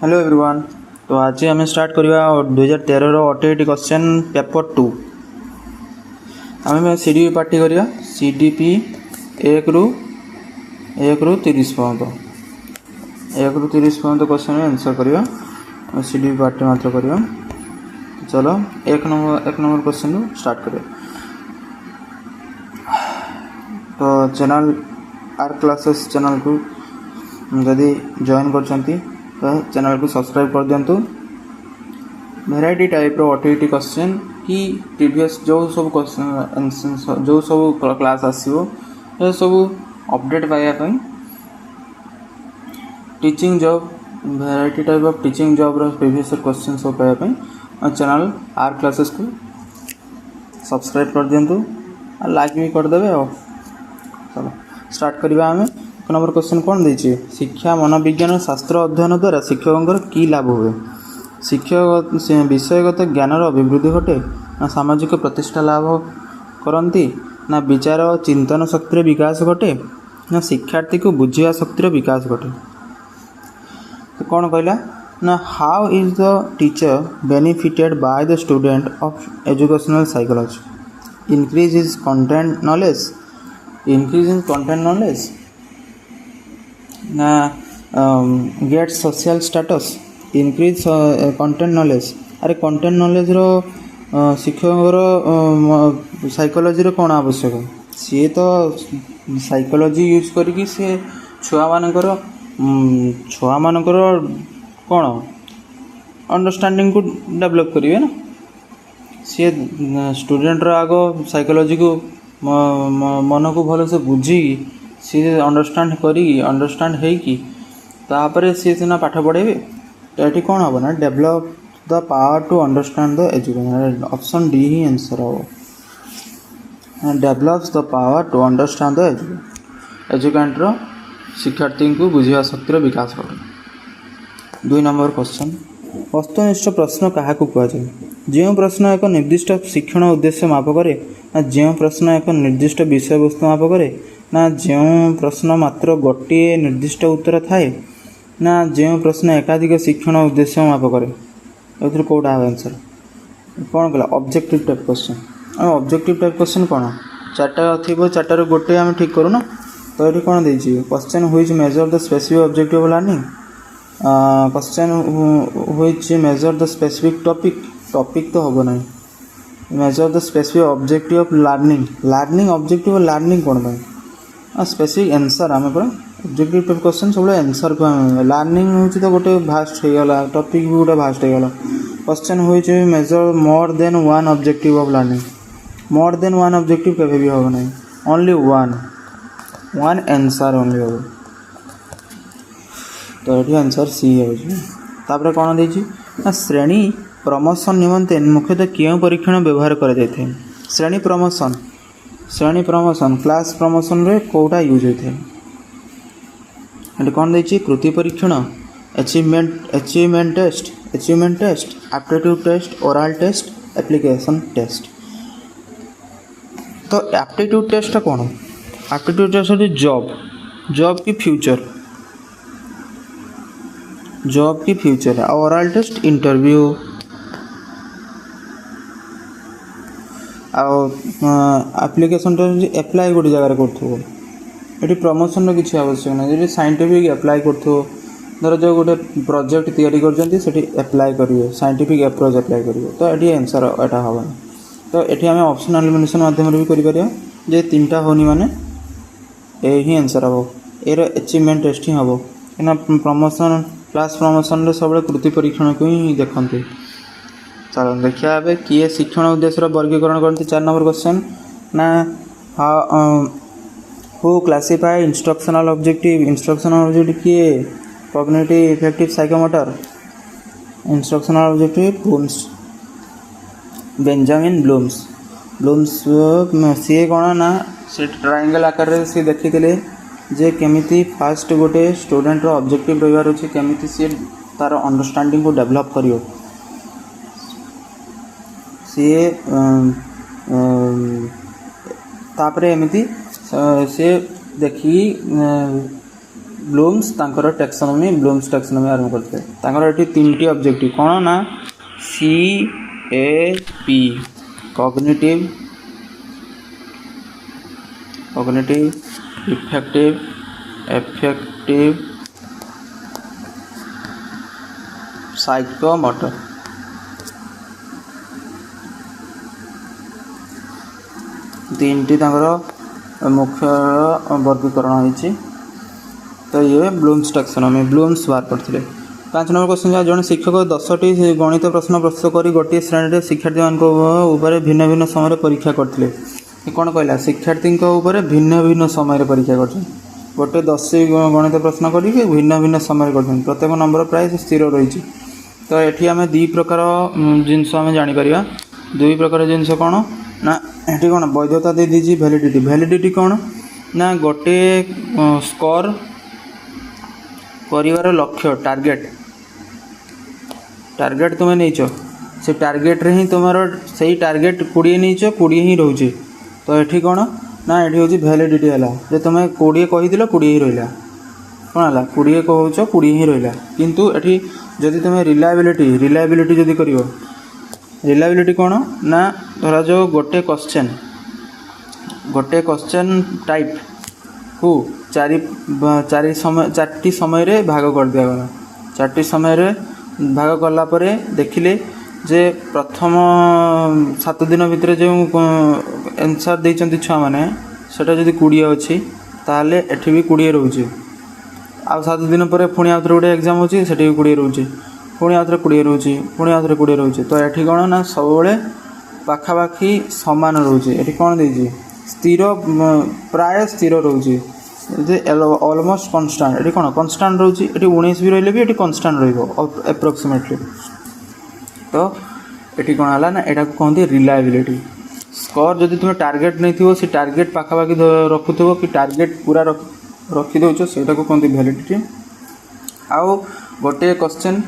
Hello everyone. तो आज आम स्टार्ट करवा 2013 ओटीईटी क्वेश्चन पेपर 2। आम सीडीपी पार्टी करवा सीडीपी 1 ରୁ 30 पर्यंत 1 ରୁ 30 पर्यंत क्वेश्चन आंसर करवा सीडीपी पार्टी मात्र करवा। चलो एक नंबर क्वेश्चन स्टार्ट करिया। तो चैनल आर क्लासेस चैनल को जदि जॉइन करछंती तो चैनल को सब्सक्राइब कर दिंतु। वेराइटी टाइप रो ओटीईटी क्वेश्चन कि प्रीवियस जो सब क्वेश्चन जो सब क्लास आसीबो ए सब अपडेट पाया पई teaching job variety type of teaching job रो प्रीवियस क्वेश्चन सब पाया पई चैनल आर क्लासेस को सब्सक्राइब कर दिंतु और लाइक भी कर देबे। और चलो स्टार्ट करबा। हमें एक नंबर क्वेश्चन कौन देछि शिक्षा मनोविज्ञान शास्त्र अध्ययन द्वारा शिक्षकों की लाभ हुए। शिक्षक विषयगत ज्ञानर अभिवृद्धि घटे ना सामाजिक प्रतिष्ठा लाभ करती ना विचार और चिंतन शक्तिर विकास घटे ना शिक्षार्थी को बुझिया शक्तिर विकास घटे। तो कौन कहला ना how is the teacher benefited by the student of educational psychology. Increase is content knowledge ना get social status increase content knowledge. अरे कंटेंट नॉलेज रो शिक्षक साइकोलॉजी रो कौन आवश्यक सी तो साइकोलॉजी यूज करके सी छुआ मानकर कौन अंडरस्टैंडिंग को डेवलप करिवे ना। सी स्टूडेंट रो आगो साइकोलॉजी को मन को भल से बुझी सी अंडरस्टैंड है तापर सी सीना पाठ पढ़ेबे। तो ये कौन हम ना develop the power to understand the education. Option D ही आंसर हम develops the power to understand the educator शिक्षार्थी को बुझा शक्तिर विकास करे। 2 नंबर क्वेश्चन वस्तुनिष्ठ प्रश्न क्या कहुए। जो प्रश्न एक निर्दिष्ट शिक्षण उद्देश्य माप करे ना जो प्रश्न एक निर्दिष्ट विषय वस्तु माप करे ना जो प्रश्न मात्र गोटे निर्दिष्ट उत्तर थाए ना जो प्रश्न एकाधिक शिक्षण उद्देश्य माप करे। ये कौटा आंसर कौन कहला objective type question. Objective type question कौन 4टा थी 4टार गोटे आम ठीक करूँ ना। तो ये कौन दे question which measure the specific objective of learning. Question which measure the specific topic तो हम ना measure the specific objective of learning objective learning कौन पाई स्पेसिफिक आंसर आम पर ऑब्जेक्टिव टाइप क्वेश्चन सब आंसर को लर्निंग हूँ तो गोटे भास्ट होगा टॉपिक भी गोटे भास्ट होगा। Question which major more than one objective of learning more than one objective केवे भी हम ना ओनली वन आंसर ओनली हो। तो ये आंसर सी है। कौन दे श्रेणी प्रमोशन निमंते मुख्यतः क्यों परीक्षण व्यवहार कर श्रेणी प्रमोशन क्लास प्रमोशन रे कोटा यूज होता है। कौन दे कृति परीक्षण achievement test aptitude test oral test application test. तो एप्टीट्यूड टेस्ट कौन एप्टीट्यूड टेस्ट होती जॉब की फ्यूचर है। Oral test interview application test apply गोटे जगार कर प्रमोशन किसी आवश्यक ना जो साइंटिफिक एप्लाई कर धर जो गोटे प्रोजेक्ट तैयारी कर एप्लाई करेंगे साइंटिफिक अप्रोच एप्लाई करेंगे। तो ये आंसर एटा हम। तो ये आम ऑप्शन एलिमिनेशन माध्यम भी कर 3टा होनी माने यही आंसर हम ये अचीवमेंट टेस्ट ही हम कहीं प्रमोशन क्लास प्रमोशन सब कृति परीक्षण को ही देखते। चलो देखिए ए किए शिक्षण उद्देश्य वर्गीकरण करते। 4 नंबर क्वेश्चन ना हु क्लासिफाई इंस्ट्रक्शनल ऑब्जेक्टिव किए cognitive affective psychomotor instructional objective Benjamin Bloom's सी कौन ना से ट्रायंगल आकार सी देखी जे केमिति फास्ट गोटे स्टूडेंट ऑब्जेक्टिव रही अच्छे केमिति सी तार अंडरस्टैंडिंग को डेवलप करियो सी तापरे एमती सी देखी ब्लूम्स तांकर टैक्सोनॉमी ब्लूम्स टैक्सोनॉमी आरंभ करते तांकर एठी तीनटी ऑब्जेक्टिव कौन ना CAP कॉग्निटिव इफेक्टिव साइकोमोटर। तीनटी तांकर मुख्य वर्गीकरण होइछि। तो ये ब्लूम्स टैक्सोनॉमी ब्लूम्स बाहर करथिले। 5 नंबर क्वेश्चन जन शिक्षक 10टी गणित प्रश्न प्रस्तुत करी गोटे श्रेणी शिक्षार्थी मान भिन्न भिन्न समय परीक्षा करथिले। कौन कहला शिक्षार्थी भिन्न भिन्न समय परीक्षा कर गोटे 10 गणित प्रश्न करके भिन्न भिन्न समय कर प्रत्येक नंबर प्राय स्थिर रही। तो ये आम दी प्रकार जिनस आम जापर दुई प्रकार जिनस कौन ना ये कौन वैधता दे दीजिए वैलिडिटी कौन ना गोटे स्कोर कर लक्ष्य टार्गेट तुम्हें नहीं से टार्गेट रे ही तुम से टार्गेट 20 नहीं 20 ही रोचे। तो ये कौन ना ये हूँ वैलिडिटी है जे तुम्हें 20 कही 20 ही रहा कौन है 20 कह 20 ही रहा किंतु ये जदि तुम्हें रिलायबिलिटी जदि कर रिलायबिलिटी कौन ना धरा जो गोटे क्वेश्चन टाइप को चार समय रे भाग कर दिया गला 4टी समय रे भाग कला परे देखिले जे प्रथम 7 दिन भितर जो आंसर देइचंती छुआ माने सेटा जदि 20 अच्छी ताले एठी भी 20 रोचे आ 7 दिन पर पुणी आउथरे गोटे एग्जाम होची सेठी भी 20 रोचे पुणी आउथरे 20 रोचे पुणी आउथरे 20 रोचे। तो एठी कोन ना सबले पाखापाखी समान रोचे एठी कोन देइची स्थिर प्राय स्थिर रोचे ऑलमोस्ट कांस्टेंट ये कौन कांस्टेंट रोची ये 19 भी रही भी कांस्टेंट एप्रोक्सीमेटली। तो ये कौन है ना यहाँ कहते रिलायबिलिटी स्कोर जदि तुम टार्गेट नहीं थो सी टार्गेट पाखापाखि रखुव कि टार्गेट पूरा रखिदे से कहते वैलिडिटी। आउ गोटे क्वेश्चन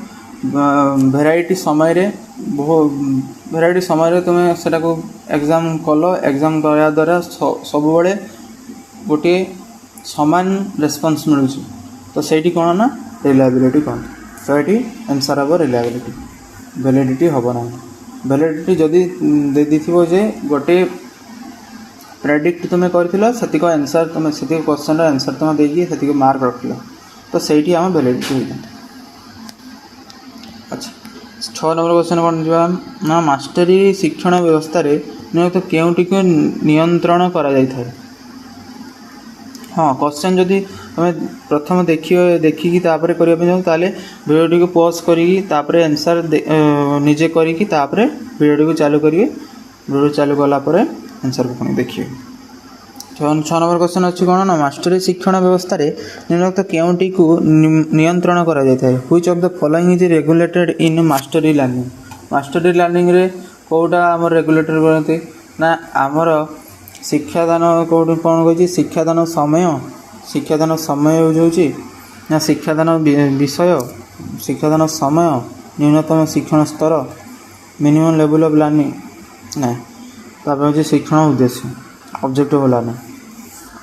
भेराइटी समय तुम्हें सेटा को एग्जाम कल एग्जाम करने द्वारा सब गोटे समान रेस्पॉन्स मिलूँ। तो सही कौन ना रिलायबिलिटी कौन। तो ये आंसर हम रिलायबिलिटी वैलिडिटी हम ना वैलिडिटी जदि दे दीथिबो जे गोटे प्रेडिक्ट तुम्हें करथिलो सेतिक आंसर तुम्हें सेतिक क्वेश्चन आंसर तुम्हें देगी सेतिक मार्क रखिलो तो सही आम वैलिडिटी होइला। अच्छा 6 नंबर क्वेश्चन कौन जा ना मास्टरी शिक्षण व्यवस्था रे नियमित केउटी को नियंत्रण करा जाय थाए। हाँ क्वेश्चन जदि तुम प्रथम देखिकी तापर करने ताले वीडियो को पॉज करी तापर आंसर निजे करी तापर वीडियो को चालू करिए वीडियो चालू कला पर आंसर को देखिए। 6 नंबर क्वेश्चन अच्छी कौन ना मास्टरी शिक्षण व्यवस्था रे निम्नलिखित केउटी को नियंत्रण करा जाय which of the following is regulated in mastery learning रे कोटा आम रेगुलेटेड करते ना आमर शिक्षादान कौट कौन कही शिक्षादान समय होची ना शिक्षादान विषय शिक्षादान समय न्यूनतम शिक्षण स्तर मिनिमम लेवल ऑफ लर्निंग ना तापर शिक्षण उद्देश्य ऑब्जेक्टिव लर्निंग।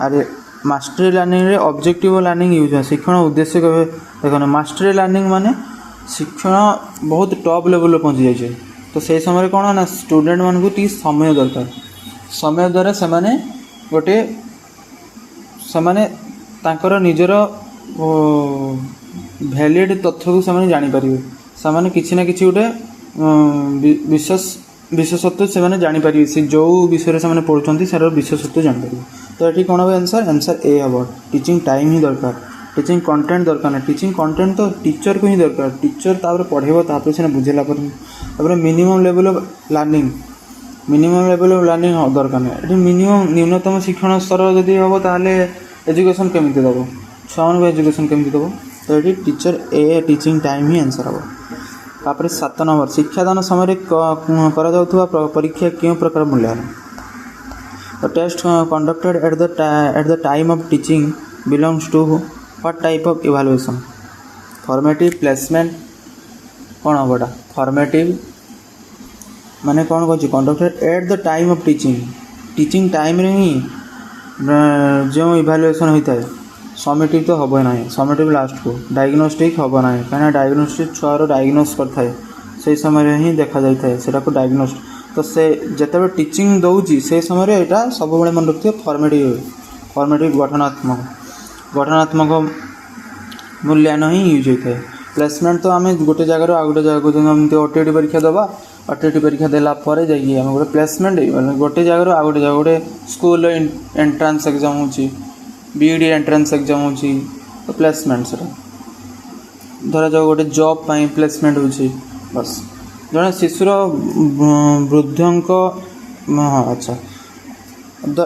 अरे मास्टरी लर्निंग रे ऑब्जेक्टिव लर्निंग यूज है शिक्षण उद्देश्य कहे देखो मास्टरी लर्निंग माने शिक्षण बहुत टॉप लेवल पहुँची जाए। तो से समय कौन ना स्टूडेंट मान को समय दरकार समय द्वारा सेमाने गोटे सेमाने तांकर निजर वैलिड तथ्य को सेमाने जानी परिबे सेमाने किछि ना किछि गोटे विशेषत्व सेमाने जानी परिबे से जो विषय सेमाने पढुचंती सेर विशेषत्व जानि परिबे। तो एठी कोन हो आंसर ए हबो टीचिंग टाइम ही दरकार टीचिंग कंटेंट दरकार ना टीचिंग कंटेंट तो टीचर को ही दरकार टीचर तापर पढ़ेबो तापर से बुझेला पर मिनिमम लेवल ऑफ लर्निंग दरकार नहीं मिनिमम न्यूनतम शिक्षण स्तर जदि हम ताले एजुकेशन केमी दब छुआ को एजुकेशन केमी दब। तो ये टीचर ए टीचिंग टाइम ही आंसर हम। तापर 7 नंबर शिक्षादान समय परीक्षा क्यों प्रकार मूल्यांकन। तो test conducted at the time of teaching belongs to what type of evaluation formative placement कौन हम बड़ा फॉर्मेटिव माने कौन कह conducted at the time of teaching time रे ही जो इवैल्यूएशन होता है समेटिव तो हम ना समेटिव लास्ट को डायग्नोस्टिक हम ना कहीं डायग्नोस्टिक छुआर डायग्नोस करए से समय ही देखा जाए से डायग्नोस्ट तो से जिते टीचिंग दौर से समय यहाँ सब मन रखिए फॉर्मेटिव गठनात्मक मूल्यायन ही यूज होता है। प्लेसमेंट तो आम गोटे जगह आ गोटे जगह जमी ओटीटी परीक्षा दबा ओटीटी परीक्षा देला जाइए आम गोटे प्लेसमेंट गोटे जगह आ गोटे जगह गोटे स्कूल एंट्रांस एग्जाम हो बीईडी एंट्रांस एग्जाम हो तो प्लेसमेंट से धरा जाओ गोटे जॉब पाई प्लेसमेंट हो बस जड़े शिशुर वृद्धों हाँ अच्छा the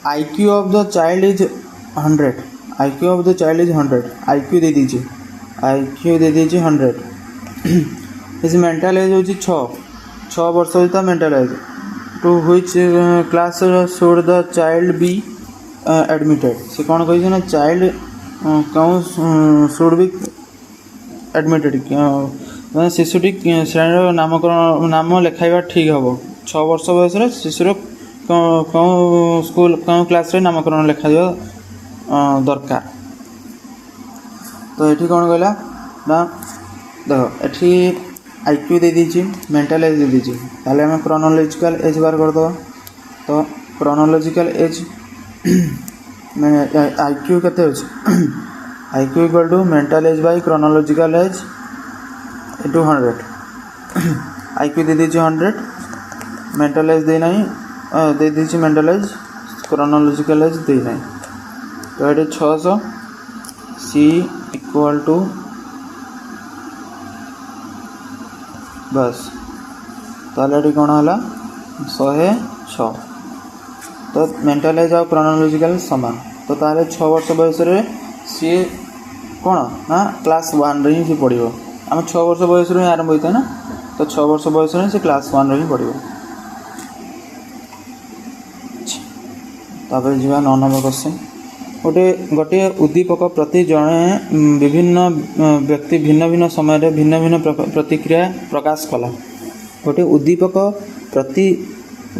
IQ of the child is 100 IQ of the child is 100 IQ दे दीजिए IQ दे दीजिए 100 इस मेंटल एज हो 6 वर्ष होता mental age to which class should the child be admitted से कौन कही ना चाइल्ड कौन शुड बी एडमिटेड शिशुटी श्रेणी नामकरण नाम लिखाइबा ठीक हम 6 वर्ष बयस शिशुर कौन स्कूल कौन क्लास रे नामकरण लिखा दरकार तो ये कौन कहला ना देख ये IQ दे दीजिए मेंटल एज दे दीजिए ताले हमें क्रोनोलॉजिकल एज बार कर दो तो क्रोनोलॉजिकल एज IQ केते IQ equal to mental age by chronological age into 100 IQ दे दीजिए 100 मेंटल एज दे नहीं दे दीजिए मेंटल एज क्रोनोलॉजिकल एज दे नहीं तो ये 600 C इक्वल टू बस ताले कौन है 106 तो मेंटल एज और क्रोनोलॉजिकल सामान तो ताले 6 वर्ष बयस सी कौन ना क्लास 1 रे ही पढ़ो आम 6 वर्ष बयस आरंभ होता है ना तो 6 वर्ष बयस से क्लास 1 रे ही पढ़ो तापर जीवा 9 नंबर क्वेश्चन गोटे उद्दीपक प्रति जड़े विभिन्न व्यक्ति भिन्न भिन्न समय भिन्न भिन्न प्रतिक्रिया प्रकाश कला गोटे उद्दीपक प्रति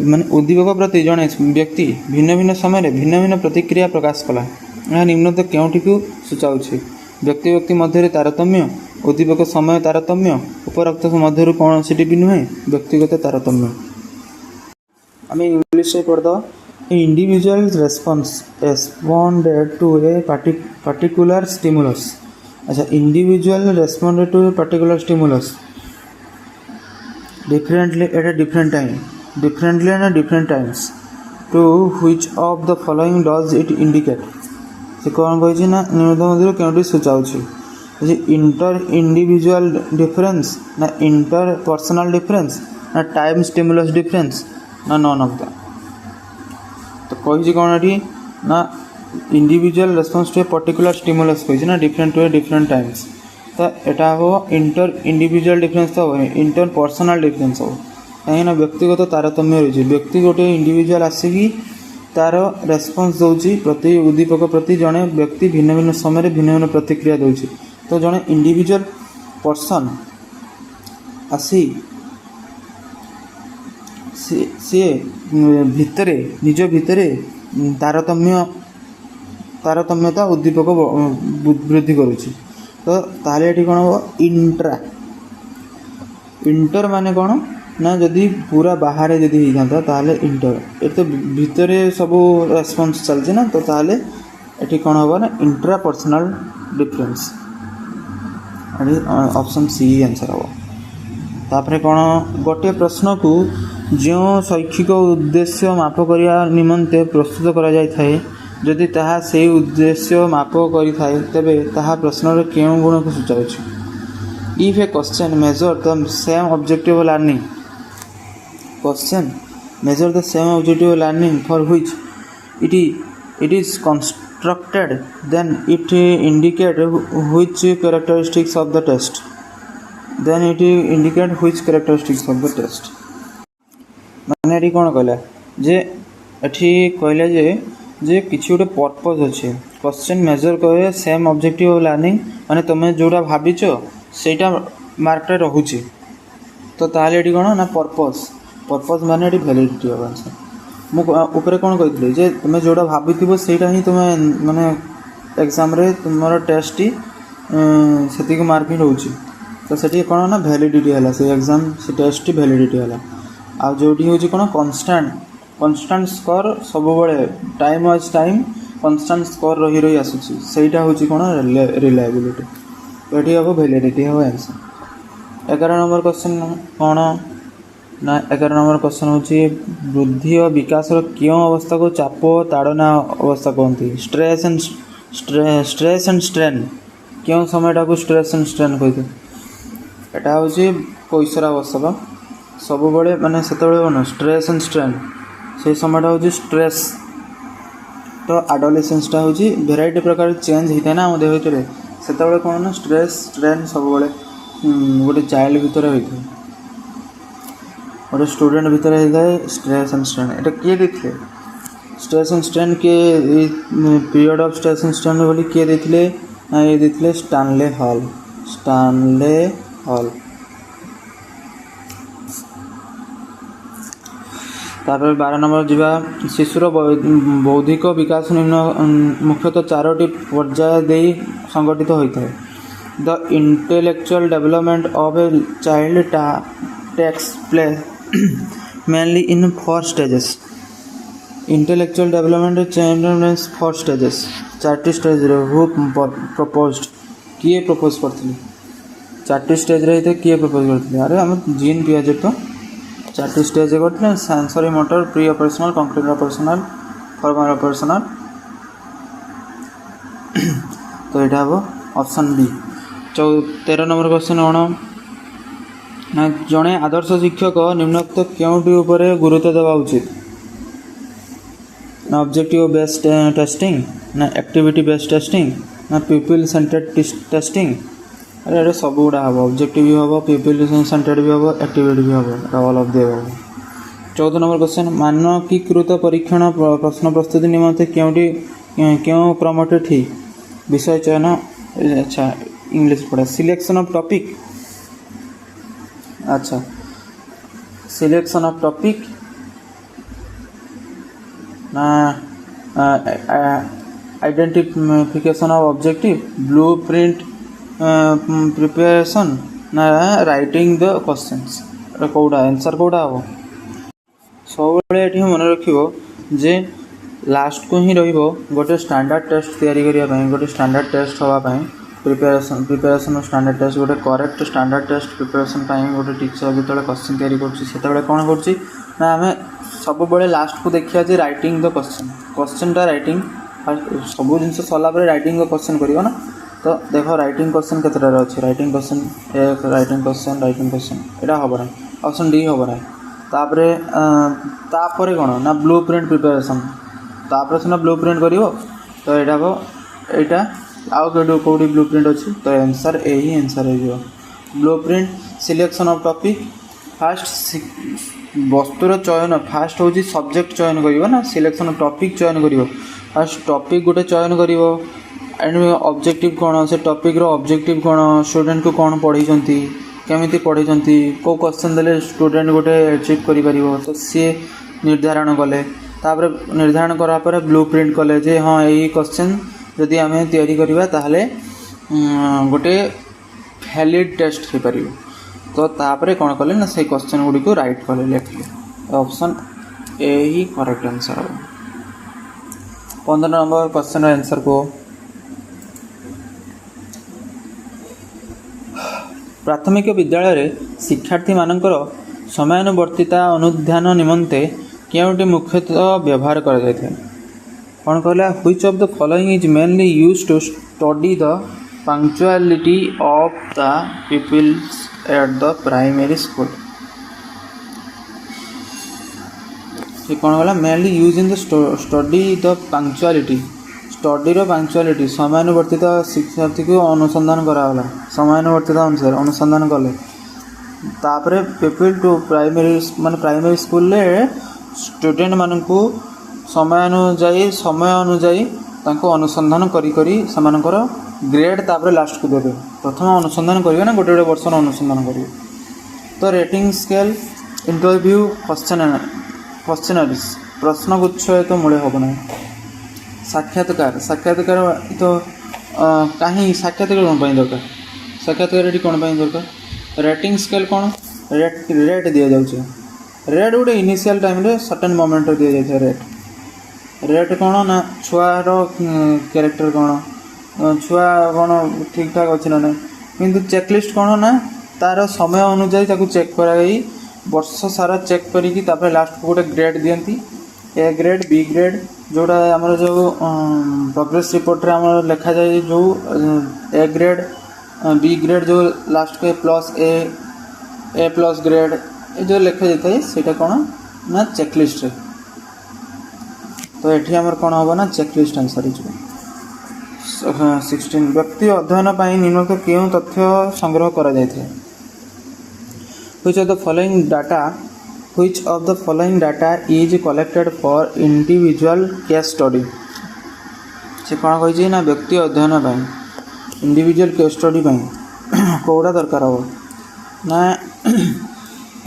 माने उद्दीपक प्रति जड़े व्यक्ति भिन्न भिन्न समय भिन्न भिन्न प्रतिक्रिया प्रकाश कला यह निम्नत केउठी को सूचाउछि व्यक्ति व्यक्ति मध्य तारतम्य उद्दीपक समय तारतम्य उपरोक्त मध्य कौन सी भी नुहे व्यक्तिगत तारतम्य आम इंग्लिश से पढ़ individual response responded to a particular stimulus अच्छा individual responded to a particular stimulus differently at a different time differently and at different times to which of the following does it indicate से कौन कही ना निम्नलिखित मध्य केउठी सूचाउछि inter individual difference ना इंटर पर्सनल डिफरेंस ना टाइम स्टिमुलस डिफरेंस ना नॉन ऑफ द तो कही कौन ये ना individual response to a particular stimulus कही ना different to a different times तो यहाँ हम इंटर इंडिविजुअल डिफरेंस तो हम इंटर पर्सनल डिफरेंस हम कहीं व्यक्तिगत तारतम्य रही व्यक्ति गोटे इंडिविजुअल आसिकी तार रेस्पॉन्स दौर प्रति उद्दीपक प्रति जड़े व्यक्ति भिन्न भिन्न समय भिन्न भिन्न प्रतिक्रिया दौर तो जड़े इंडिविजुअल पर्सन आसी सी भितरे निज भितरे तारतम्यता उद्दीपक वृद्धि करुच्ची तो ताले ये कौन हम इंट्रा इंटर माने कौन ना जदि पूरा बाहर जदि होता ताले इंटर ये तो भितर सब रेस्पॉन्स चलती ना तो ताले ये कौन हम ना intra personal difference option C answer हम तापर कौन गोटे प्रश्न को जो शैक्षिक उद्देश्य माप करने निमंते प्रस्तुत करा जाय थाए जदि ताहा से उद्देश्य माप करि थाए तबे ताहा प्रश्न केउ गुण को सूचाउछि if a question measure the same objective learning question measure the same objective learning for which it is constructed then it indicate which characteristics of the test then it indicate which characteristics of the test माने ये कौन कहला जे एठी कहला जे किसी गोटे purpose अच्छे question major करे सेम ऑब्जेक्टिव ऑफ लर्निंग माने तुम जोड़ा भाविच सेटा मार्क रे रहूची तो ताले ये कौन ना पर्पज माने ये वैलिडिटी ऑफ आंसर मु ऊपर कौन कही जे तुम जोड़ा भाभी सेटा ही तुम माने एग्जाम रे तुमर टेस्ट से मार्क रोचे तो सेठी कौन ना वैलिडिटी है से एग्जाम से टेस्ट वैलिडिटी है आ जोटी हूँ कौन कन्स्टांट स्कोर सब बड़े time wise time constant score रही रही आसूसी सहीटा हूँ कौन रिलायबिलिटी ये हम वैलिडिटी हम आंसर 11 नंबर क्वेश्चन कौन ना 11 नंबर क्वेश्चन हूँ वृद्धि और विकास क्यों अवस्था को चाप ताड़ना अवस्था कहते स्ट्रेस एंड स्ट्रेन क्यों समयटा को स्ट्रेस एंड स्ट्रेन कहते एटा हूँ कैशोरावस्था सब बड़े माने से कौन स्ट्रेस एंड स्ट्रेन से समयटा हूँ स्ट्रेस तो आडोलेसेंसटा हूँ भेराइटी प्रकार चेंज होता है ना आम देह भितर से कौन ना स्ट्रेस स्ट्रेन सब बड़े गोटे चाइल्ड भितर होता है गोटे स्टूडेंट भितर होता है स्ट्रेस एंड स्ट्रेन एटा किए देते स्ट्रेस एंड स्ट्रेन के period of stress and strain बोली किए देते ना ये देते स्टानले हॉल तापर 12 नंबर जीवा शिशुर बौद्धिक विकास निम्न मुख्यतः 4टी पर्याय दे संगठित होता है the intellectual development of a child takes place mainly in 4 stages intellectual development child 4 stages 4टी स्टेज हु प्रपोज्ड किए प्रपोज करते 4टी स्टेज रही किए प्रपोज करते अरे आम जीन पियाजे तो 4टी स्टेज करते sensory motor pre operational concrete operational formal operational तो यहाँ हम ऑप्शन बी 13 नंबर क्वेश्चन कौन ना जड़े आदर्श शिक्षक निम्नोक्त क्योंटी उपर गुरुत्व देवा उचित ना ऑब्जेक्टिव बेस्ड टेस्टिंग ना एक्टिविटी बेस्ड टेस्टिंग ना पीपल सेंटर्ड टेस्टिंग अरे ये सब गुड़ा हम ऑब्जेक्टिव भी हम पीपल सेंटर्ड भी हम एक्टिविटी भी हम ऑल ऑफ दे हम 14 नंबर क्वेश्चन मानकीकृत परीक्षण प्रश्न प्रस्तुति निमंते क्यों क्रमटे ठीक विषय चयन अच्छा इंग्लिश पढ़ा सिलेक्शन ऑफ टॉपिक अच्छा सिलेक्शन ऑफ टॉपिक ना identification of objective blueprint preparation ना राइटिंग द क्वेश्चंस कौटा आंसर कौटा हम सब ये मन रख जे लास्ट को ही रोटे स्टैंडर्ड टेस्ट या गोटे स्टैंडर्ड टेस्ट हाँपाई प्रिपरेशन स्टैंडर्ड टेस्ट गोटे करेक्ट स्टैंडर्ड टेस्ट प्रिपरेशन गोटे टीचर जो क्वेश्चन तैयारी कर कौन करना आम सब बड़े लास्ट को देखा जे राइटिंग द क्वेश्चनटा राइटिंग सब जिन सरला राइटिंग द क्वेश्चन कर ना तो देख राइटिंग क्वेश्चन केतटार अच्छे राइटिंग क्वेश्चन राइटिंग क्वेश्चन यहाँ हम ना ऑप्शन डी हम ना तापर कौन ना ब्लू प्रिंट प्रिपरेशन तापर सीना ब्लू प्रिंट कर तो यहाँ आउ कौटी ब्लू प्रिंट अच्छी तो आंसर ए ही आंसर हो blueprint selection of topic first वस्तुर चयन फास्ट हूँ सब्जेक्ट चयन कर सिलेक्शन ऑफ टॉपिक चयन कर फास्ट टॉपिक गोटे चयन कर एंड ऑब्जेक्टिव कौन से टॉपिक रो ऑब्जेक्टिव कौन स्टूडेंट को कौन पढ़ी केमी पढ़ी कौ क्वेश्चन देले स्टूडेंट गोटे अचीव कर तो सी निर्धारण कले निर्धारण करापर ब्लू प्रिंट कले जे हाँ यही क्वेश्चन जदि आम तैयारी करवा ताहले गोटे वैलिड टेस्ट हो पार तो तापर कौन कले ना से क्वेश्चन गुड़ी को राइट कले लिखले option A he correct answer हम 15 नंबर क्वेश्चन आंसर को प्राथमिक विद्यालय शिक्षार्थी मानकर समयानुवर्तिता अनुध्यान निमंते क्योंटी मुख्यतः व्यवहार कर कौन कहला which of the following is mainly used to study the punctuality of the peoples at the primary school कौन कहला mainly use in the study the punctuality समयानुवर्तिता शिक्षार्थी को अनुसंधान कराला समयानुवर्तिता अनुसार अनुसंधान कले तापर पीपल टू प्राइमरी मान प्राइमरी स्कूल स्टूडेंट मान को समय अनुजाई अनुसंधान करी सेमानकर ग्रेड तापर लास्ट को देवे प्रथम अनुसंधान करेंगे ना गोटे गोटे वर्ष अनुसंधान करेंगे तो रेटिंग स्केल इंटरव्यू क्वेश्चनरीज प्रश्नगुच्छ तो मूल्य हम ना साक्षात्कार तो कहीं साक्षात्कार कौन पाई दरकार साक्षात्कार ये कौन पाई दरकार रेटिंग स्केल कौन रेट दि जाऊे रेट गोटे इनिशियल टाइम रे सर्टेन मोमेंट दि जाए रेट कौन ना छुआर कैरेक्टर कौन छुआ कौन ठीक ठाक अच्छे ना ना किंतु चेकलिस्ट कौन ना तार समय अनुसार ताको चेक कराई वर्ष सारा चेक करिकी तापर लास्ट को गोटे ग्रेड दियंती ए ग्रेड बी ग्रेड जोड़ा आमर जो प्रोग्रेस रिपोर्ट रे आमर लिखा जाए जो ए ग्रेड बी ग्रेड जो लास्ट के प्लस ए प्लस ग्रेड ये जो लिखा जाता है सीटा कौन ना चेकलिस्ट रे तो ये आमर कौन हम ना चेकलिस्ट आंसर हो 16 व्यक्ति अध्ययन पर निम्नलिखित क्यों तथ्य संग्रह करा जाए which of the following data is collected for individual case study से कौन कही ना व्यक्ति अध्ययन पर इंडिविजुअल केस स्टडी कौटा दरकार हम ना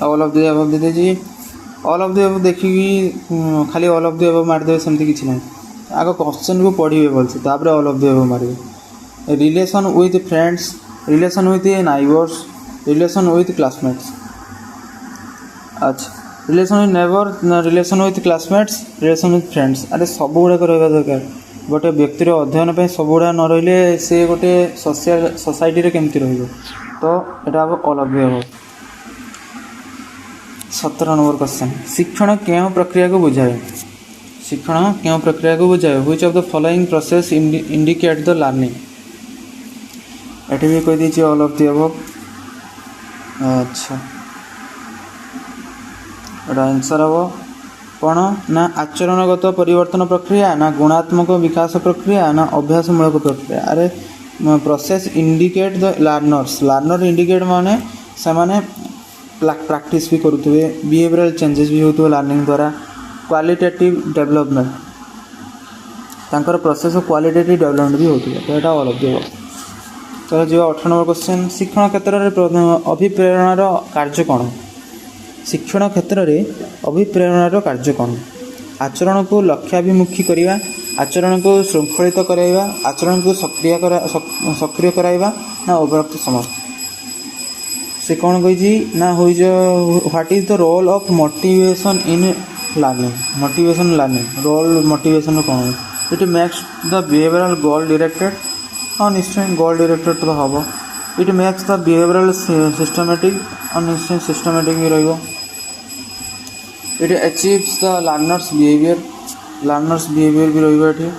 ऑल ऑफ द अबव दे दीजिए ऑल ऑफ द अबव देखिए खाली ऑल ऑफ द अबव मारदे सेमती किसी ना आग क्वेश्चन को पढ़े भलसे तापर ऑल ऑफ द अबव मारे relation with friends relation with neighbours relation with classmates अच्छा relation with neighbour relation with classmates relation with friends अरे सब गुड़ाक रहा दरकार गोटे व्यक्तिर अध्ययन पर सब गुड़ा न रही से गोटे सोसाइटी केमती रही तो यहाँ हम all of the above 17 number question शिक्षण क्यों प्रक्रिया को बुझाए शिक्षण क्यों प्रक्रिया को बुझाए which of the following process indicate the learning eighty भी कह दीजिए ऑल ऑफ द अबव अच्छा एटा आंसर हम कौन ना आचरणगत परिवर्तन प्रक्रिया ना गुणात्मक विकास प्रक्रिया ना अभ्यासमूलक प्रक्रिया अरे process indicate the learner indicate माने से माने प्रैक्टिस भी करुवे बिहेवियरल चेंजेस भी होते लर्निंग द्वारा क्वालिटेटिव डेवलपमेंट तांकर प्रोसेस क्वालिटेटिव डेवलपमेंट भी होते तो यहाँ ऑल ऑफ द अबव तो जो 18 नंबर क्वेश्चन शिक्षण क्षेत्र में अभिप्रेरणार कार्य कौन शिक्षण क्षेत्र में अभिप्रेरणार कार्य कौन आचरण को लक्ष्याभिमुखी करवा आचरण को श्रृंखलित कराइबा आचरण को सक्रिय कराइबा ना उपरोक्त समस्त से कौन कही ना हो what is the role of motivation in learning role motivation कौन it makes the behavioural goal directed हाँ निश्चय गोल डायरेक्टेड तो हम it makes the behavioural systematic और निश्चय सिस्टमेटिक भी रही it achieves the learners behaviour भी रही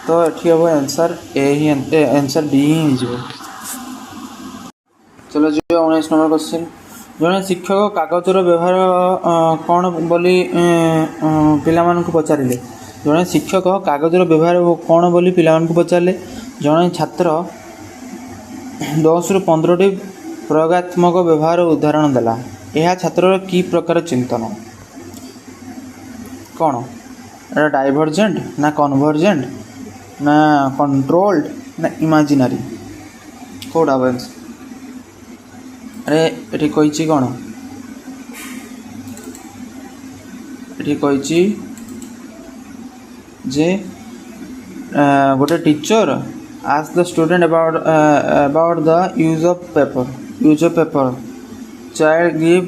तो ये हम आंसर ए ही आंसर डी ही हो चलो जो 19 नंबर क्वेश्चन जड़े शिक्षक कागजर व्यवहार कौन बोली पिलामानकु पचारिले जड़े शिक्षक कागजर व्यवहार कौन बोली पिलामानकु पचारिले जड़े छात्र 10 ରୁ 15टी प्रयोगात्मक व्यवहार उदाहरण देला यह छात्र की प्रकार चिंतन कौन डाइवर्जेंट ना कन्वर्जेंट ना कंट्रोल्ड ना इमेजिनरी कौटा आंसर अरे ये कही कौन ये कही जे गोटे teacher ask the student about the use of paper child give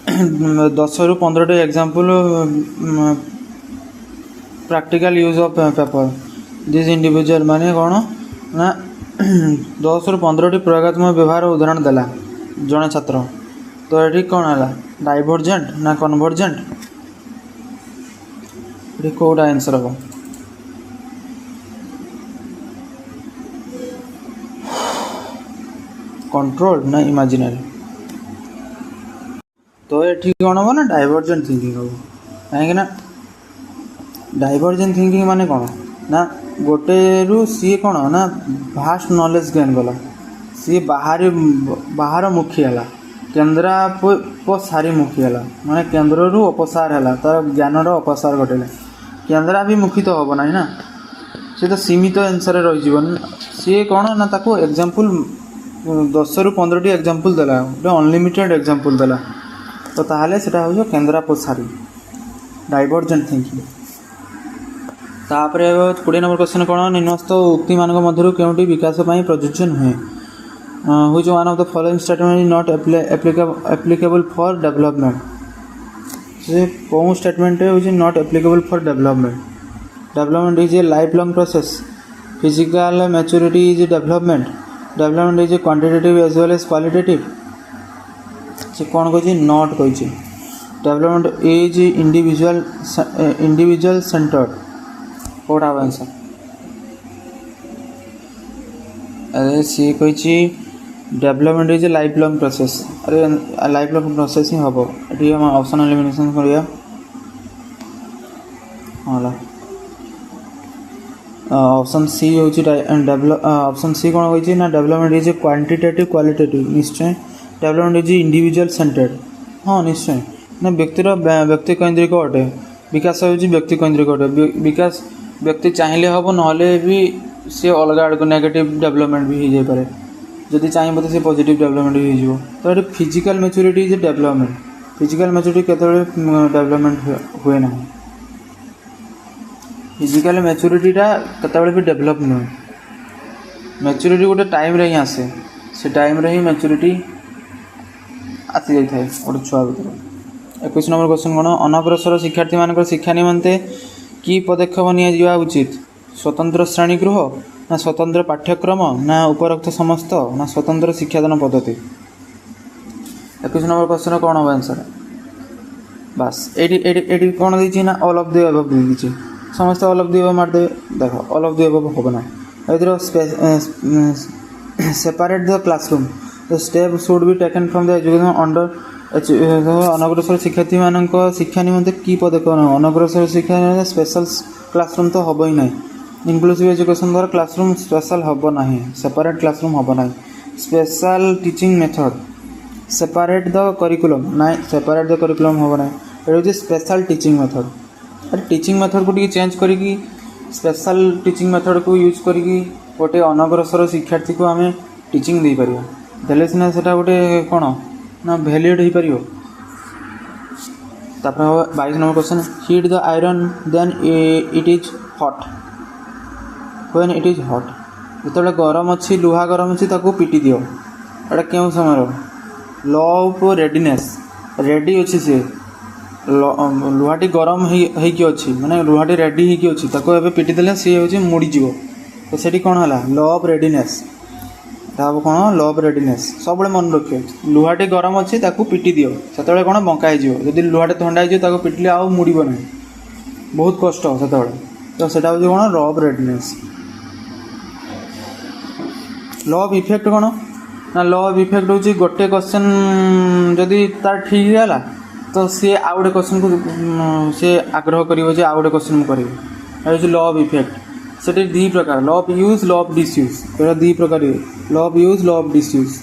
10 ରୁ 15ଟି example practical use of paper this individual माने कौन ना 10 ରୁ 15ଟି प्रयोगात्मक व्यवहार उदाहरण देला जड़े छात्र तो ये कौन है डाइवर्जेंट ना कन्वर्जेंट ये कौटा आंसर हम कंट्रोल ना इमेजिनरी तो ये कौन हम ना डाइवर्जेंट थिंकिंग हम कहीं डाइवर्जेंट थिंकिंग माने कौन ना गोटे रु सी कौन ना भास्ट नॉलेज गेन कला सी बाहर मुखी है केन्द्रापसारी मुखी है माने केन्द्र रु अपसार है तार ज्ञानर अपसार घटेगा केन्द्राभिमुखी तो हम ना ना सी तो सीमित आंसर रही सी कौन ना ताको एग्जांपल 10 ରୁ 15ଟି एग्जांपल देला अनलिमिटेड एग्जांपल देला तो ताहले सेटा हो केन्द्रापसारी डाइवर्जेंट थिंकिंग तापर 20 नंबर क्वेश्चन कौन निम्नस्थ उक्ति मान मध्य केउटी विकास प्रযোज्य नुहे which one of the following statement is not applicable for development से कौन स्टेटमेंट है not applicable for development is a life long process physical maturity is development is a quantitative as well as qualitative से कौन कही not कही development is individual centred कौटा answer अरे C कही development is a life long process अरे life long process ही हम ये ऑप्शन एलिमिनेशन करिया हाँ ऑप्शन सी हूँ ऑप्शन सी कौन कही ना development is a quantitative qualitative निश्चय डेवलपमेंट इज इंडिविजुअल सेंटर्ड हाँ निश्चय ना व्यक्तिर व्यक्ति केन्द्रिक अटे विकास हूँ व्यक्ति केन्द्रिक अटे विकास व्यक्ति चाहिए हम ना भी सी अलग आड़ को नेगेटिव डेवलपमेंट भी हो जाए जदि चाहिए तो सी पॉजिटिव डेवलपमेंट भी हो तो ये physical maturity is development physical maturity केतबेले डेवलपमेंट हुए ना फिजिकल मैच्योरिटीटा केतबेले भी डेवलप नुहे मैच्योरिटी गोटे टाइम रे ही आसे से टाइम रे ही मैच्योरिटी आसी जाए था गोटे छुआ भर 21 नंबर क्वेश्चन कौन अनग्रसर शिक्षार्थी मान शिक्षा निमंते कि पदक्षेप निया उचित स्वतंत्र श्रेणीगृह ना स्वतंत्र पाठ्यक्रम ना उपरोक्त समस्त ना स्वतंत्र शिक्षादान पद्धति 21 नंबर क्वेश्चन कौन हम आंसर बस एटी कौन देती ना ऑल ऑफ द अबव दे समस्त ऑल ऑफ द अबव मार देवे देख ऑल ऑफ द अबव हम ना separate the classroom the step should be taken from the education under अनग्रसर शिक्षार्थी मान शिक्षा निमंते कि पदक्षेप अनग्रसर शिक्षा स्पेशल क्लासरूम तो हम ही ना इनक्लूसिव एजुकेशन द्वारा क्लासरूम स्पेशल हम ना सेपरेट क्लासरूम हम ना special teaching method separate the curriculum ना सेपरेट द करिकुलम हम ना ये स्पेशल टीचिंग मेथड अरे टीचिंग मेथड को चेंज करी स्पेशल टीचिंग मेथड को यूज करी गोटे अनग्रसर शिक्षार्थी को आम टीचिंग दे पार देले सीना से गोटे कौन ना वैलिड हो पार 22 number question heat the iron then it is hot when it is hot जो गरम अच्छी लुहा गरम अच्छी पिटी दियो एटा क्यों समय लॉ ऑफ रेडीनेस रेडी अच्छी सी लुहाटी गरम होगी अच्छी माने लुहाटी रेडी होगी अच्छी ताको पिटी देले सी हूँ मुड़ीज तो सेठी कौन है लॉ ऑफ रेडीनेस हम कौन लॉ ऑफ रेडीनेस सब मन रखिए लुहाटी गरम अच्छी पिटी दियो से कौन बंका हो लुहाटी थंडा हो पिटिले आउ मुड़ब ना बहुत कष्ट से तो सेटा हूँ कौन law of readiness law of effect कौन ना लॉ ऑफ इफेक्ट हूँ गोटे क्वेश्चन जदि तार ठीक है तो सी आउ गोटे क्वेश्चन को सी आग्रह कर आउ गोटे क्वेश्चन करी लॉ ऑफ इफेक्ट से दी प्रकार law of use law of disuse तो दी प्रकार law of use law of disuse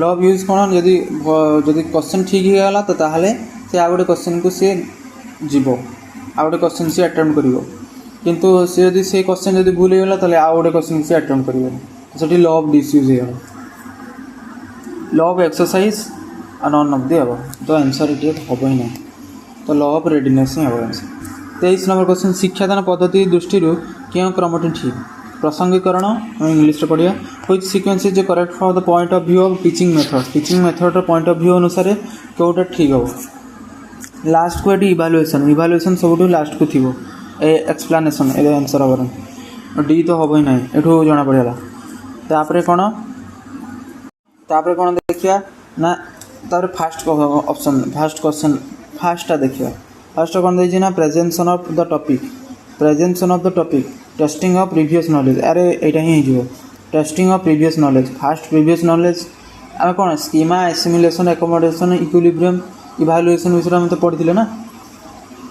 law of use कौन जदि क्वेश्चन ठीक है तो ताहले से आउ गोटे क्वेश्चन को सी जीव आउ गोटे क्वेश्चन सी अटेम्प्ट कर किंतु सी जदि से क्वेश्चन जदि भूल होगा तो आउ गोटे क्वेश्चन सी अटेम्प्ट कर लॉ ऑफ डिसयूज हो लॉ ऑफ एक्सरसाइज और नॉन ऑफ दी हम तो आंसर ये हम ही ना तो लॉ ऑफ रेडीनेस ही हम आंसर 23 नंबर क्वेश्चन शिक्षादान पद्धति दृष्टि क्यों क्रमटी ठीक प्रसंगीकरण इंग्लिश पढ़िया which sequence is correct for the point of view of teaching method point of view अनुसार कौटा ठीक हम लास्ट को ये इवालुएसन सब लास्ट को थी एक्सप्लानेसन ये आंसर हम डी तो हम ही ना ये जना पड़ा तापर कौन देखिया ना तापर फास्ट ऑप्शन फास्ट क्वेश्चन फास्टा देखिए फास्ट कौन देखिए ना presentation of the topic testing of previous knowledge अरे यहाँ ही testing of previous knowledge first previous knowledge आम कौन schema assimilation accommodation equilibrium evaluation विषय में तो पढ़ी ना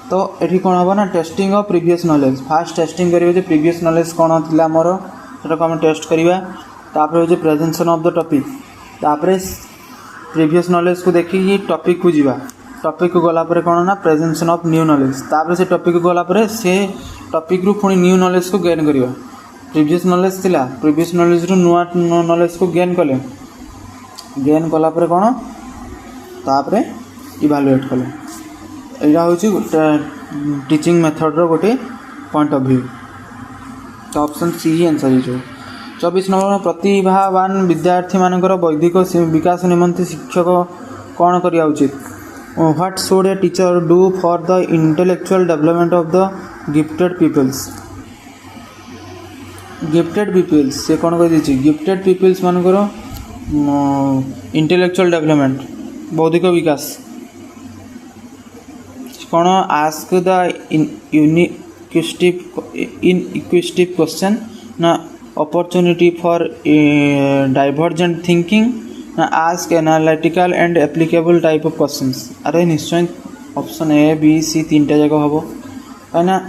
तो ये कौन हम ना testing of previous knowledge fast testing करेंगे प्रीवियस नॉलेज कौन था मोर से आम टेस्ट करवा तापर हूँ प्रेजेंशन ऑफ द टॉपिक तापर प्रीवियस नॉलेज को देखिए टॉपिक को जीवा टॉपिक को गलापर कौन ना प्रेजेंशन ऑफ न्यू नॉलेज तापर से टॉपिक को गलापर से टॉपिक रू पुणी न्यू नॉलेज को गेन करवा प्रीवियस नॉलेज थिला प्रीवियस नॉलेज रू नुआ नॉलेज को गेन कले गेन कलापर कौन तापर इवालुएट कले यहाँ हूँ टीचिंग मेथड रो गोटे पॉइंट ऑफ व्यू तो ऑप्शन सी ही आंसर हो। 24 नंबर प्रतिभावान विद्यार्थी मानकर बौद्धिक विकास निमंते शिक्षक कौन करिया उचित। What should a teacher do for the intellectual development of the gifted peoples. Gifted peoples से कौन कह दीजिए गिफ्टेड पीपल्स मानकर इंटेलेक्चुअल डेवलपमेंट बौद्धिक विकास कौन आस्क द इनइक्विस्टिव क्वेश्चन ना opportunity for divergent thinking ना ask analytical and applicable type of questions। अरे निश्चय ऑप्शन ए बी सी तीनटा जगह हम कहीं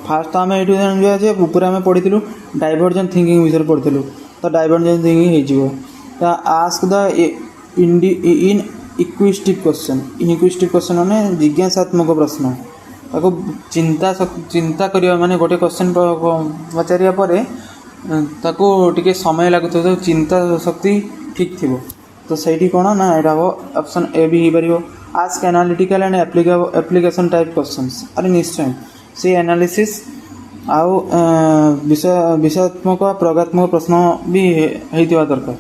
फास्ट आम ये ऊपर आम पढ़ी डाइवर्जेंट थिंकिंग विषय पढ़ी तो डाइवर्जेंट थिंकिंग हो ask the inquisitive question inquisitive question माने जिज्ञासात्मक प्रश्न ताको चिंता करिया माने गोटे क्वेश्चन पचारिया परे ताको टिके समय लगुत चिंता शक्ति ठीक थी तो सही कौन ना यहाँ हम ऑप्शन ए भी हो पार ask analytical and application type questions. अरे निश्चय से एनालिसिस आउ विषयात्मक प्रयोगात्मक प्रश्न भी होता दरकार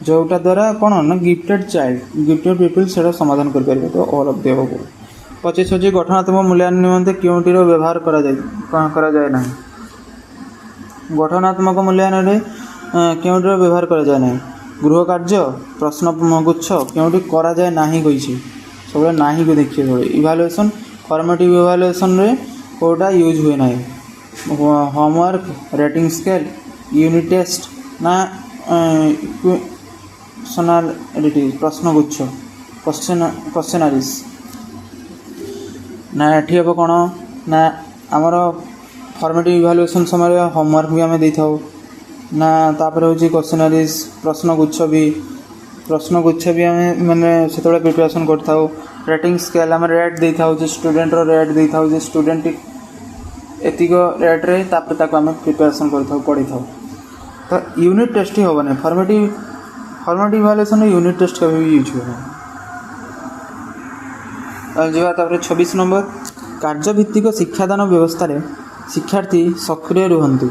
जोटा द्वारा कौन ना गिफ्टेड चाइल्ड गिफ्टेड पीपल से समाधान कर पारे तो ऑल ऑफ द अबव। 25 होची गठनात्मक मूल्यांकन निमंते क्योंटीर व्यवहार करा जाए ना। गठनात्मक मूल्यांकन क्योंटीर व्यवहार करा जाए ना। गृह कार्य प्रश्न गुच्छ क्योंटी करा जाए ना कही सब ना को देखिए सब इवालुएसन फॉर्मेटिव इवालुएसन रे कोटा यूज हुए ना। Homework rating scale unit test ना इक्वेशनैलिटी प्रश्न गुच्छ क्वेश्चनरीज ना ये हम कौन ना आमर फॉर्मेटिव इवालुएसन समय होमवर्क भी आम दे था ना तापर हूँ क्वेश्चनरीज प्रश्नगुच्छ भी आम मैंने से प्रिपरेशन करता रेटिंग स्केल आम रेट दे था स्टूडेंट रेट दे था स्टूडेंट एतिक रेट्रे आम प्रिपरेशन करता पढ़ी था तो यूनिट टेस्ट ही हेनी फॉर्मेटिव इवालुएसन यूनिट टेस्ट कभी भी यूज हो। जापर 26 नंबर कार्यभित्तिक शिक्षादान व्यवस्था शिक्षार्थी सक्रिय रुहतु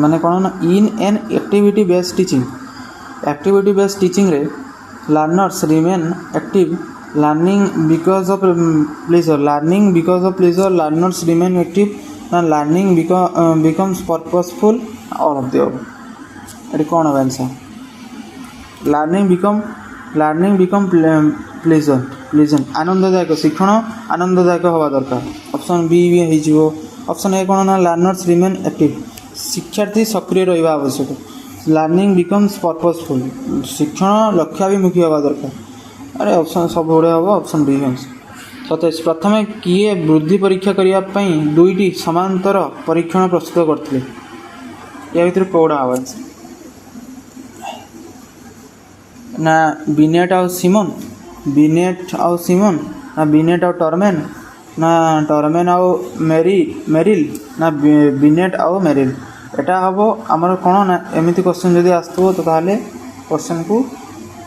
माने कौन ना in an activity based teaching रे learners remain active learning because of pleasure learners remain active ना learning becomes purposeful all of the above. ये कौन है आंसर लर्निंग बिकम प्लेजेंट आनंददायक शिक्षण आनंददायक हवा दरकार ऑप्शन बी भी हो। ऑप्शन ए कौन ना लर्नर्स रिमेन एक्टिव शिक्षार्थी सक्रिय रहा आवश्यक लर्निंग बिकम्स पर्पसफुल शिक्षण लक्ष्याभिमुखी हवा दरकार। अरे ऑप्शन सब गुड़े हम ऑप्शन बी आंसर। 27 प्रथम किए वृद्धि परीक्षा करने दुईटी समांतर परीक्षण प्रस्तुत करते या भर कौड़ा हम आंसर ना बिनेट आउ सिमन ना बिनेट आउ टर्मेन ना टर्मेन आउ मेरिल ना बिनेट आउ मेरिल। एटा हम आमर कौन ना एमती क्वेश्चन जदि आसो तो ताले क्वेश्चन को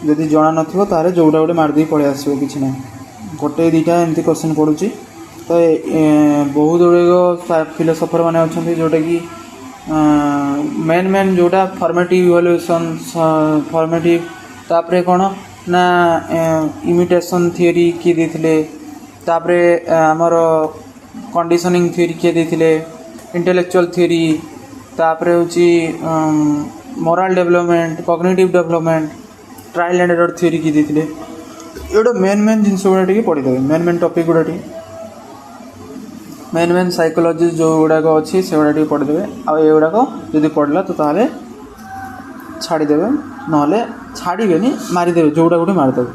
जदि जना न जोटा गोटे मारदी पड़े आसो कि ना गोटे दुईटा एमती क्वेश्चन पड़ुची तो बहुत गुड़े फिलोसफर मैंने अच्छा जोटा कि मेन जोटा फॉर्मेटिव इवैल्यूएशन फॉर्मेटिव तापरे कौन ना इमिटेशन थियोरी किए देथिले तापरे आमर कंडीशनिंग थियोरी किए देथिले इंटेलेक्चुअल थियोरी तापरे होची moral development cognitive development trial and error theory किए देथिले एटा मेन जिनस गुड़ा टी पढ़ी देवे मेन टॉपिक गुड़ा टी मेन साइकोलॉजी जो गुड़ाक अच्छी से गुड़ा टी पढ़ी देवे आगुड़ाक जदि पढ़ला तो ताले छाड़देवे ना छाड़े मारिदेवे जोटा गोटे मारिदेवे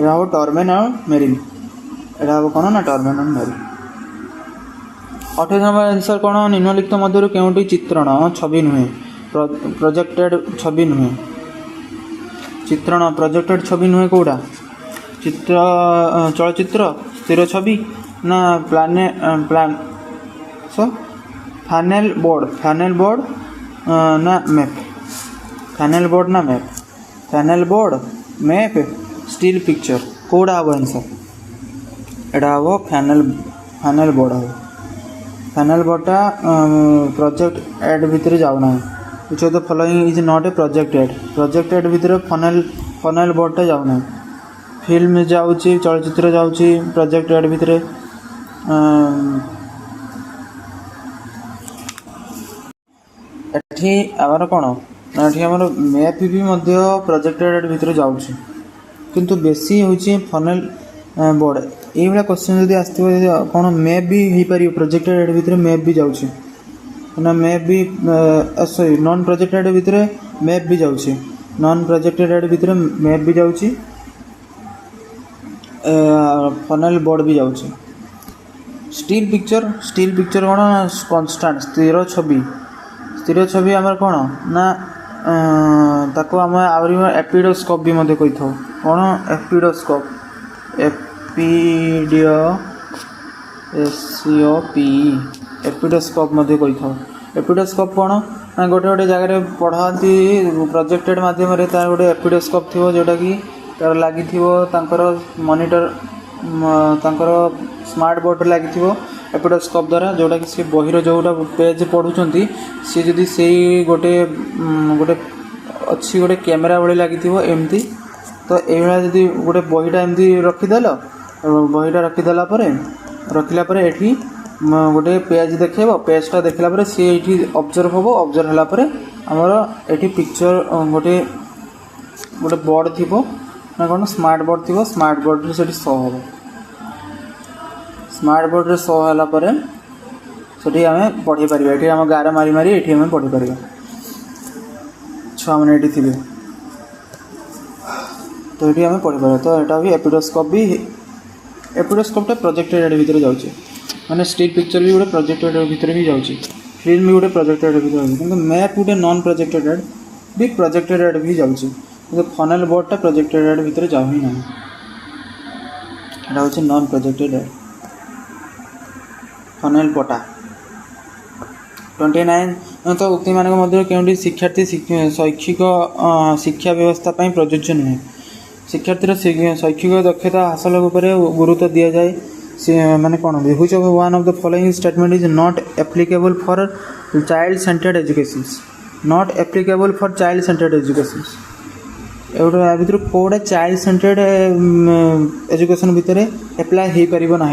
यहाँ हम टर्मेन और मेरिल यहाँ हम कौन ना टर्मेन और मेरिल। 28 नंबर आंसर कौन निम्नलिखित मध्य केउटी चित्रण छवि नुहे प्रोजेक्टेड छवि नुहे चित्रण प्रोजेक्टेड छवि नुहे कौटा चित्र चलचित्र स्थिर छवि ना फानेल बोर्ड ना मैप फानेल बोर्ड ना map flannel board map still picture कौड़ा हम आंसर एटा हम फानेल बोर्ड हम फाइनल बोर्डटा प्रोजेक्ट एड भितर जाऊना which of the following is not a project aid भितर फाइनल बोर्डटा जाऊना फिल्म जाऊँगी चलचित्र जाऊँगी प्रोजेक्ट एड भितर एठी आमर कौन एठी आमर मैप भी मध्य प्रोजेक्ट एड भितर जाऊँगी किंतु बेसी होची फाइनल बोर्ड ये भाया क्वेश्चन जब आसो कौन मैप भी हो पार प्रोजेक्टेड एड भितर मैप भी जाऊँगी ना मैप भी सॉरी नॉन प्रोजेक्टेड भितर मैप भी जाऊँगी नॉन प्रोजेक्टेड एड भितर मैप भी जाऊँगी फाइनल बोर्ड भी जाऊँगी स्टिल पिक्चर कौन कन्स्टांट स्थिर छवि आम कौन ना ताको आम आहरी एपिडोस्कोप भी मध्य कही था कौन एपिडोस्कोप मध्य कही था एपिडोस्कोप कौन ना गोटे गोटे जगह पढ़ाती प्रोजेक्टेड मध्यम तार गोटे एपिडोस्कोप थी जोटा कि तार लगी मॉनिटर तांकर स्मार्ट बोर्ड लगी एपिडोस्कोप द्वारा जोटा कि सी बहिर जोटा पेज पढ़ुंट सी जदि से गोटे गोटे अच्छी गोटे कैमेरा भाई लगी एमती तो ये जदि गोटे बहीटा एमती रखीदेल बहीटा रखीदेला रखिला एठी गोटे पेज देखेब पेजटा देखला सी ये ऑब्जर्व हम ऑब्जर्व होला आमर एठी पिक्चर गोटे गोटे बोर्ड थी ना कौन स्मार्ट बोर्ड थी स्मार्ट बोर्ड से शो हम स्मार्ट बोर्ड रे शो होला से आम पढ़ी पार ये आम गार मारी मारी ये आम पढ़ी पार छुआ मैंने ये थे तो ये आम पढ़ी पार तो यहाँ भी एपिडोस्कोपटा प्रोजेक्टेड एड भितर जाऊँगी मैंने स्टिल पिक्चर भी गोटे प्रोजेक्टेड एड भितर भी जाऊँगी फिल्म भी गोटे प्रोजेक्टेड एड भितर जाऊँगी किंतु मैप गोटे नॉन प्रोजेक्टेड एड भी प्रोजेक्टेड एड भी जाऊँगी किंतु फाइनल बोर्डटा प्रोजेक्टेड एड भितर जाऊ ही ना यहाँ हूँ नॉन प्रोजेक्टेड एड फाइनल बोर्डटा 29 तो उक्ति मान के शिक्षार्थी शैक्षिक शिक्षा व्यवस्था प्रযোज्य नुहे शिक्षार्थी शैक्षिक दक्षता हासिल गुरुत्व दि जाए माने कौन which of one of the following statement is not applicable for child centred education not applicable for child centred education एवटा भितर कौटा चाइल्ड सेंटर्ड एजुकेशन भितर एप्लाय हो पार ना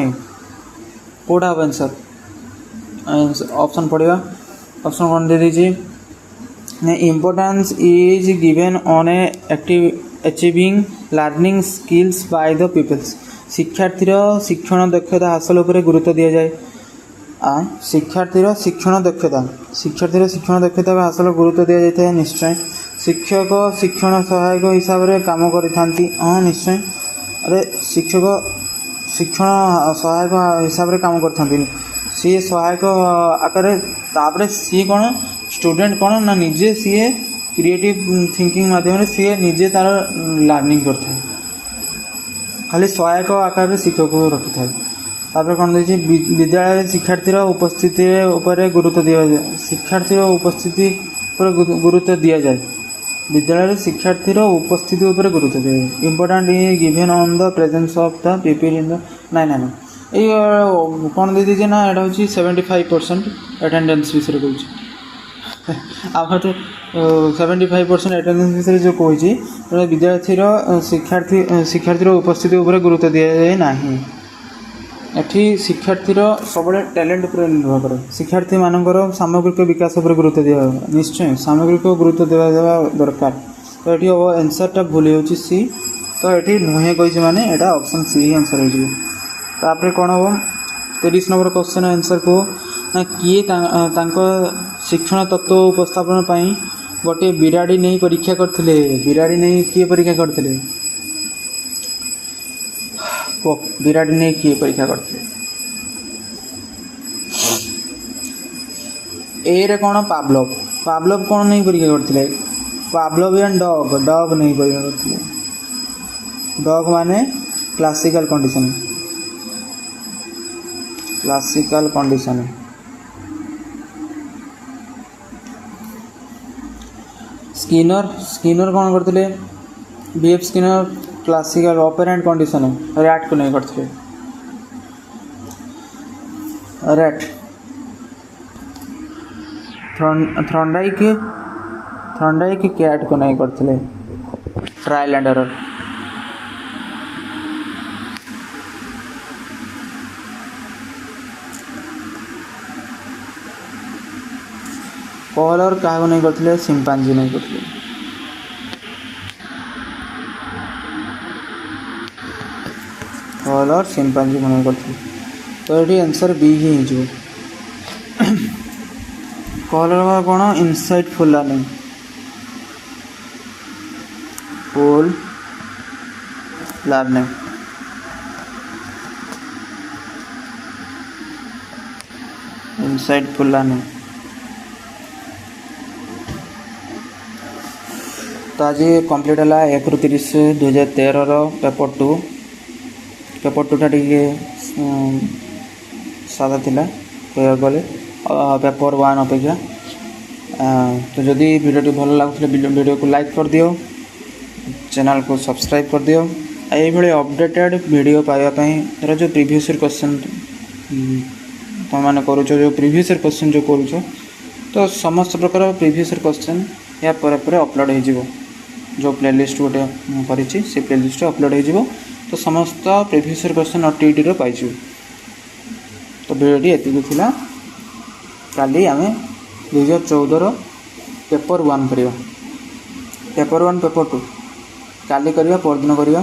कौटा हम आंसर ऑप्शन पढ़ा ऑप्शन कौन दे दीजिए importance is given on achieving learning skills by the peoples शिक्षार्थीर शिक्षण दक्षता हासिल उपर गुरुत्व दि जाए शिक्षार्थीर शिक्षण दक्षता हासिल गुरुत्व दि जाए निश्चय शिक्षक शिक्षण सहायक हिसाब से काम करी हाँ निश्चय अरे शिक्षक शिक्षण सहायक हिसाब से काम कर सी सहायक आकार तापर सी कौन स्टूडेंट कौन ना निजे सी क्रिएटिव थिंकिंग माध्यम सी निजे तार लर्निंग करता खाली सहायक आकार शिक्षक को रखी था तापर कौन देखिए विद्यालय शिक्षार्थीर उपस्थिति उपर गुरुत्व दि जाए शिक्षार्थीर उपस्थिति पर गुरुत्व दि जाए विद्यालय शिक्षार्थीर उपस्थिति उपर गुरुत्व दि जाए important given on the presence of the people in the ना ये कौन दे दीजिए ना यहाँ हूँ 75% अटेंडेंस विषय कह आम तो 75% अटेंडेंस विषय जो कही विद्यार्थीर शिक्षार्थीर उपस्थिति उपर गुरुत्व दि जाए ना एठी शिक्षार्थीर सब टैलेंट पर निर्भर करे शिक्षार्थी मानकर सामग्रिक विकास पर गुरुत्व दिया निश्चय सामग्रिक गुरुत्व देवा दरकार तो ये हम आंसरटा भूल हो सी तो ये नुहे कही माने यहाँ ऑप्शन सी ही आंसर हो तापर कौन हम 30 नंबर क्वेश्चन आंसर को ना किए शिक्षण तत्व उपस्थापन पाई गोटे बिराड़ी नहीं परीक्षा करते बिराड़ी नहीं किए परीक्षा करते बिराड़ी नहीं किए परीक्षा करते ए रे कौन पावलोव कौन नहीं परीक्षा करते पावलोवियन डॉग नहीं परीक्षा करते डॉग माने क्लासिकल कंडीशन स्किनर कौन करते BF Skinner classical operant condition rat को नहीं करते रैट थ्रॉन्डाइक कैट को नहीं करते ट्रायल एंड एरर। कलर क्या नहीं करते सिंपांजी नहीं करते। कलर सिंपांजी को नहीं करते तो ये आंसर बी ही हो। कलर कौन insightful learning full learning insightful learning. तो आज कंप्लीट है 1/30/2013 पेपर 2। पेपर 2 टी सादा थिला कह गले पेपर 1 अपेक्षा। तो जदि वीडियो भल लगुले वीडियो को लाइक कर दियो, चैनल को सब्सक्राइब कर दियो। ये अपडेटेड वीडियो पाइबापी धर जो प्रीवियस ईयर क्वेश्चन तुम मैंने करुच जो प्रीवियस ईयर क्वेश्चन जो करुच तो समस्त प्रकार प्रीवियस ईयर क्वेश्चन या पर अपलोड हो जो प्लेलिस्ट गोटे करी से प्लेलिस्ट अपलोड हो तो समस्त प्रीवियस ईयर क्वेश्चन टीईटी रो पाइजु। तो वीडियोटी एतिक थिला। काली आमे 2014 पेपर 1 करिया, पेपर 1 पेपर 2 काली करिया, परदिन करिया।